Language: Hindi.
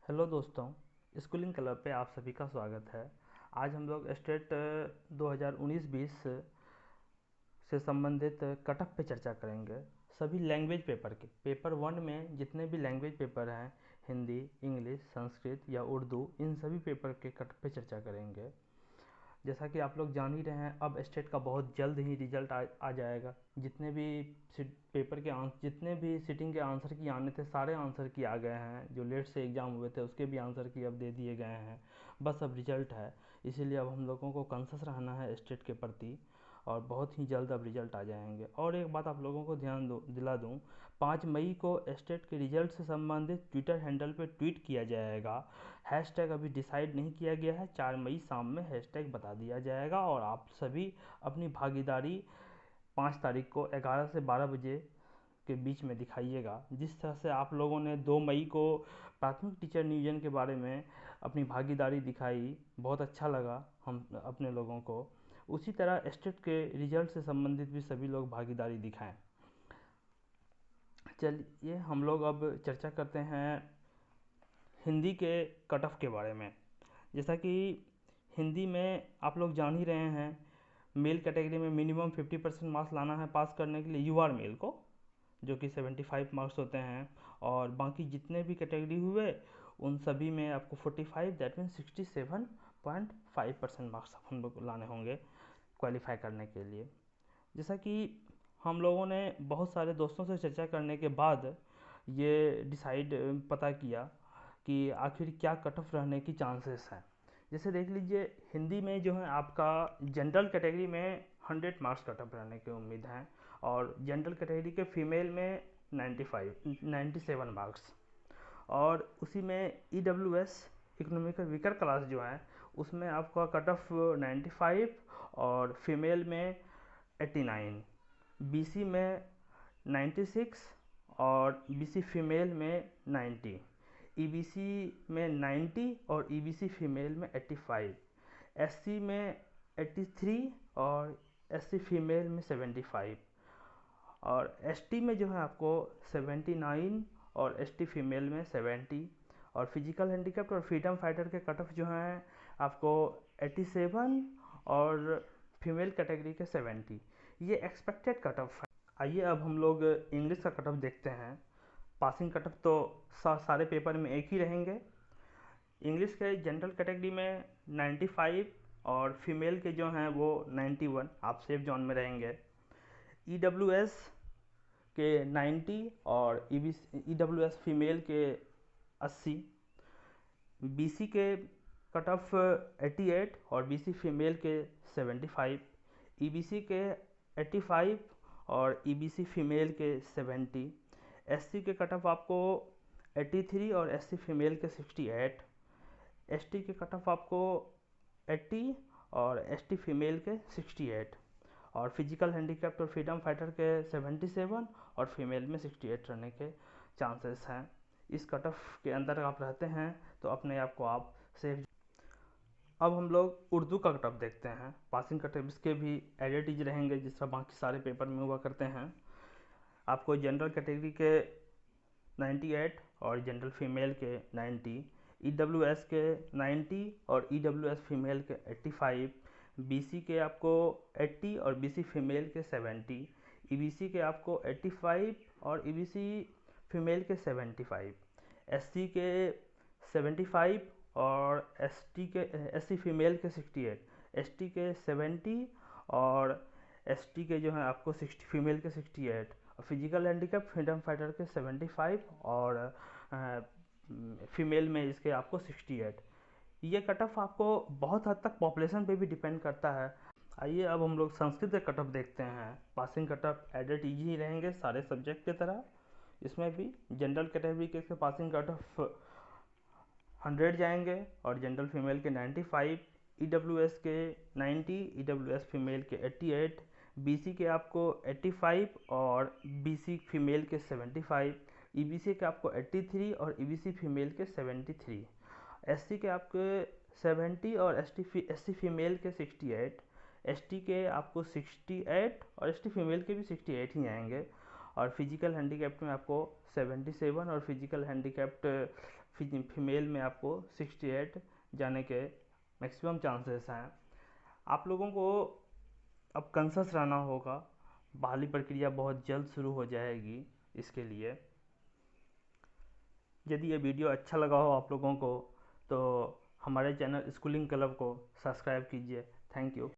हेलो दोस्तों, स्कूलिंग क्लब पे आप सभी का स्वागत है। आज हम लोग स्टेट 2019-20 से संबंधित कट ऑफ पे चर्चा करेंगे। सभी लैंग्वेज पेपर के पेपर वन में जितने भी लैंग्वेज पेपर हैं, हिंदी, इंग्लिश, संस्कृत या उर्दू, इन सभी पेपर के कट ऑफ पे चर्चा करेंगे। जैसा कि आप लोग जान ही रहे हैं, अब स्टेट का बहुत जल्द ही रिजल्ट आ जाएगा। जितने भी पेपर के जितने भी सिटिंग के आंसर की आने थे, सारे आंसर की आ गए हैं। जो लेट से एग्ज़ाम हुए थे उसके भी आंसर की अब दे दिए गए हैं। बस अब रिजल्ट है, इसीलिए अब हम लोगों को कॉन्शस रहना है स्टेट के प्रति, और बहुत ही जल्द अब रिजल्ट आ जाएंगे। और एक बात आप लोगों को दिला दूँ, 5 मई को स्टेट के रिजल्ट से संबंधित ट्विटर हैंडल पे ट्वीट किया जाएगा। हैशटैग अभी डिसाइड नहीं किया गया है, 4 मई शाम में हैशटैग बता दिया जाएगा। और आप सभी अपनी भागीदारी 5 तारीख को 11 से 12 बजे के बीच में दिखाइएगा। जिस तरह से आप लोगों ने 2 मई को प्राथमिक टीचर नियोजन के बारे में अपनी भागीदारी दिखाई, बहुत अच्छा लगा हम अपने लोगों को। उसी तरह स्टेट के रिजल्ट से संबंधित भी सभी लोग भागीदारी दिखाएं। चलिए हम लोग अब चर्चा करते हैं हिंदी के कट ऑफ के बारे में। जैसा कि हिंदी में आप लोग जान ही रहे हैं, मेल कैटेगरी में मिनिमम 50% मार्क्स लाना है पास करने के लिए, यूआर मेल को, जो कि 75 मार्क्स होते हैं। और बाकी जितने भी कैटेगरी हुए उन सभी में आपको 45, दैट मीन 67.5% मार्क्स हम लोग लाने होंगे क्वालिफाई करने के लिए। जैसा कि हम लोगों ने बहुत सारे दोस्तों से चर्चा करने के बाद ये डिसाइड पता किया कि आखिर क्या कट ऑफ रहने की चांसेस हैं। जैसे देख लीजिए, हिंदी में जो है आपका जनरल कैटेगरी में 100 मार्क्स कट ऑफ रहने की उम्मीद है, और जनरल कैटेगरी के फीमेल में 97 मार्क्स। और उसी में EWS इकोनॉमिकल वीकर क्लास जो है उसमें आपका कट ऑफ 95, और फीमेल में 89, BC में 96, और BC फीमेल में 90, EBC में 90 और EBC फीमेल में 85, SC में 83 और SC फीमेल में 75, और ST में जो है आपको 79 और ST फीमेल में 70। और फिजिकल हैंडीकैप्ड और फ्रीडम फाइटर के कट ऑफ जो हैं आपको 87 और फीमेल कैटेगरी के 70। ये एक्सपेक्टेड कट ऑफ है। आइए अब हम लोग इंग्लिश का कट ऑफ देखते हैं। पासिंग कट ऑफ तो सारे पेपर में एक ही रहेंगे। इंग्लिश के जनरल कैटेगरी में 95 और फीमेल के जो हैं वो 91, आप सेफ जोन में रहेंगे। EWS के 90 और EWS फीमेल के 80, BC के कट ऑफ 88 और BC फीमेल के 75, EBC के 85 और EBC फीमेल के 70, SC के कट ऑफ आपको 83 और SC फीमेल के 68, ST के कट ऑफ आपको 80 और ST फीमेल के 68, और फिजिकल हैंडीकैप्ड और फ्रीडम फाइटर के 77 और फीमेल में 68 रहने के चांसेस हैं। इस कट ऑफ के अंदर आप रहते हैं तो अपने आप को आप सेफ। अब हम लोग उर्दू का कट ऑफ देखते हैं। पासिंग कट ऑफ इसके भी एडिट रहेंगे जिस तरह बाकी सारे पेपर में हुआ करते हैं। आपको जनरल कैटेगरी के 98 और जनरल फीमेल के 90, EWS के 90 और EWS फीमेल के 85, BC के आपको 80 और BC फीमेल के 70, EBC के आपको 85 और EBC फीमेल के 75, SC के 75 और SC फीमेल के 68, ST के 70 और ST के जो है आपको 60 फीमेल के 68, फिजिकल हैंडीकैप फ्रीडम फाइटर के 75 और फीमेल में इसके आपको 68। ये कट ऑफ आपको बहुत हद तक पॉपुलेशन पे भी डिपेंड करता है। आइए अब हम लोग संस्कृत के कट ऑफ देखते हैं। Passing cut off added easy ही रहेंगे सारे सब्जेक्ट की तरह। इसमें भी जनरल कैटेगरी के पासिंग कट ऑफ 100 जाएंगे और जनरल फीमेल के 95, EWS के 90, EWS फीमेल के 88, BC के आपको 85 और BC फीमेल के 75, EBC के आपको 83 और EBC फीमेल के 73, SC के आपके 70 और SC फीमेल के 68, ST के आपको 68 और ST फीमेल के भी 68 ही आएंगे। और फिजिकल हैंडीकैप्ड में आपको 77 और फिजिकल हैंडीकैप्ड फीमेल में आपको 68 जाने के मैक्सिमम चांसेस हैं। आप लोगों को अब कंसस रहना होगा। बहाली प्रक्रिया बहुत जल्द शुरू हो जाएगी इसके लिए। यदि ये वीडियो अच्छा लगा हो आप लोगों को तो हमारे चैनल स्कूलिंग क्लब को सब्सक्राइब कीजिए। Thank you.